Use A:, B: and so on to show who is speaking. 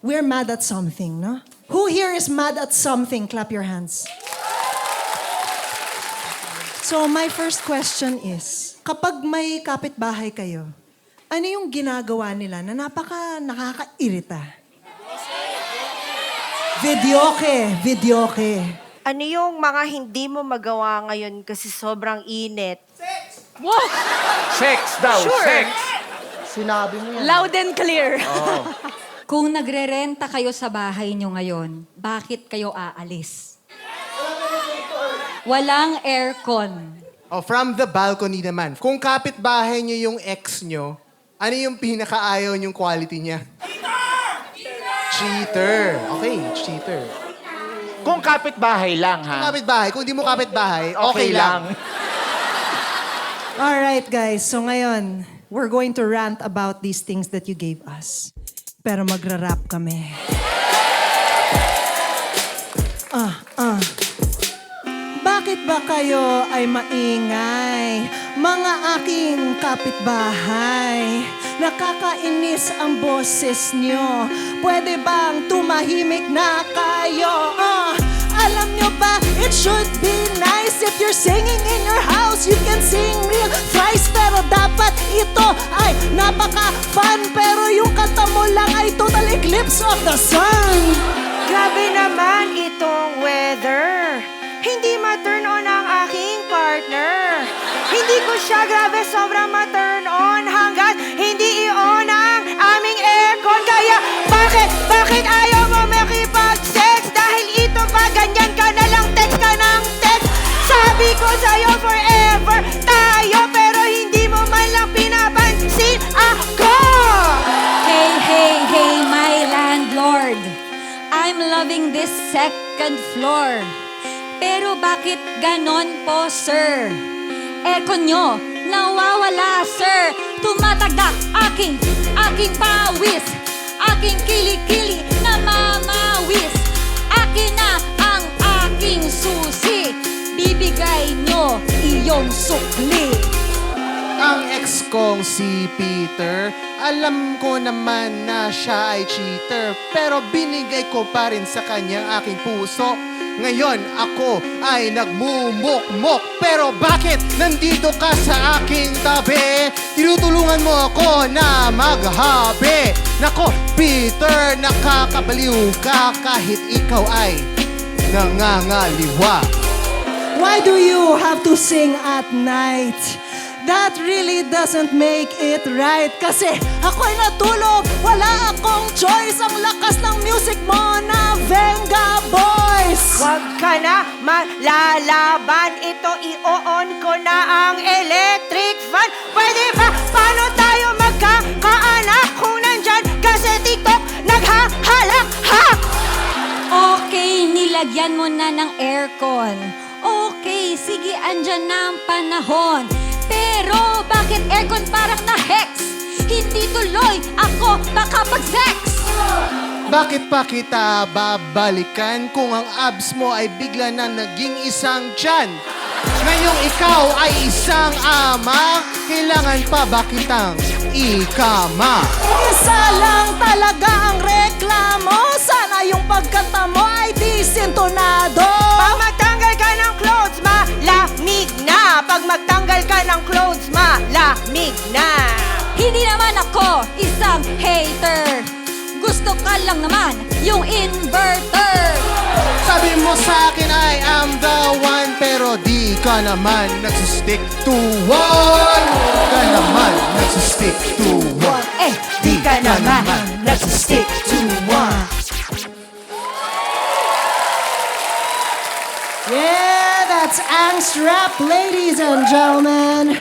A: we're mad at something, no? Who here is mad at something? Clap your hands. So my first question is, kapag may kapitbahay kayo, ano yung ginagawa nila na nakakairita? Videoke.
B: Ano yung mga hindi mo magawa ngayon kasi sobrang init?
C: Sex daw,
B: Sure.
C: sex.
D: Sinabi mo yan.
B: Loud and clear.
E: Kung nagrerenta kayo sa bahay nyo ngayon, bakit kayo aalis? Walang aircon.
D: Oh, from the balcony naman. Kung kapitbahay nyo yung ex nyo, ano yung pinakaayaw nyong quality niya? Cheater. Okay, cheater.
C: Kung kapitbahay lang,
D: Kung
C: ha?
D: kapitbahay, kung di mo kapitbahay, okay lang.
A: Alright guys, so ngayon, we're going to rant about these things that you gave us. Pero magra-rap kami. Bakit ba kayo ay maingay? Mga aking kapitbahay, nakakainis ang boses nyo. Pwede bang tumahimik na kayo? Alam nyo ba, it should be nice if you're singing in your house. You can sing real thrice, pero dapat ito ay napaka-fun. Pero yung kanta mo lang ay total eclipse of the sun.
B: Grabe naman itong weather. Hindi ma-turn on ang aking partner. Hindi ko siya grabe sobrang ma-turn on hanggat hindi i-on ang aming aircon. Kaya bakit ayaw mo makipag-sex? Dahil ito ba ganyan ka na lang text ka ng text? Sabi ko sa'yo forever tayo pero hindi mo man lang pinapansin ako.
E: Hey, my landlord. I'm loving this second floor. Pero bakit ganon po, sir? Aircon nyo, nawawala, sir. Tumatagda aking pawis. Aking kilikili na mamawis. Akin na ang aking susi. Bibigay nyo iyong sukli.
D: Ang ex kong si Peter, alam ko naman na siya ay cheater. Pero binigay ko pa rin sa kanya aking puso. Ngayon ako ay nagmumukmok. Pero bakit nandito ka sa aking tabi? Tinutulungan mo ako na maghabi. Nako, Peter, nakakabaliw ka kahit ikaw ay nangangaliwa.
A: Why do you have to sing at night? That really doesn't make it right. Kasi ako'y natulog, wala akong choice. Ang lakas ng music mo na Venga Boys.
B: Huwag ka na malalaban. Ito i-on ko na ang electric fan. Pwede ba? Paano tayo magkakaanak kung nandyan kasi TikTok naghahalak-hak?
E: Okay, nilagyan mo na ng aircon. Okay, sige, andyan na ang panahon. Pero bakit aircon parang na-hex? Hindi tuloy ako makapag-sex.
D: Bakit pa kita babalikan kung ang abs mo ay bigla na naging isang tiyan? Ngayong ikaw ay isang ama, kailangan pa ba kitang ikama?
A: Isa lang talaga ang reklamo. Sana yung pagkanta mo ay disintonado.
B: Pag magtanggal ka ng clothes, malamig na. Pag magtanggal ka ng clothes, malamig na.
E: Hindi naman ako isang hater. Gusto ka lang naman yung inverter.
D: Sabi mo sa akin I am the one, pero di ka naman nagsistick to one. Di ka naman nagsistick to one.
B: Di ka naman nagsistick to one.
A: Yeah, that's angst rap, ladies and gentlemen.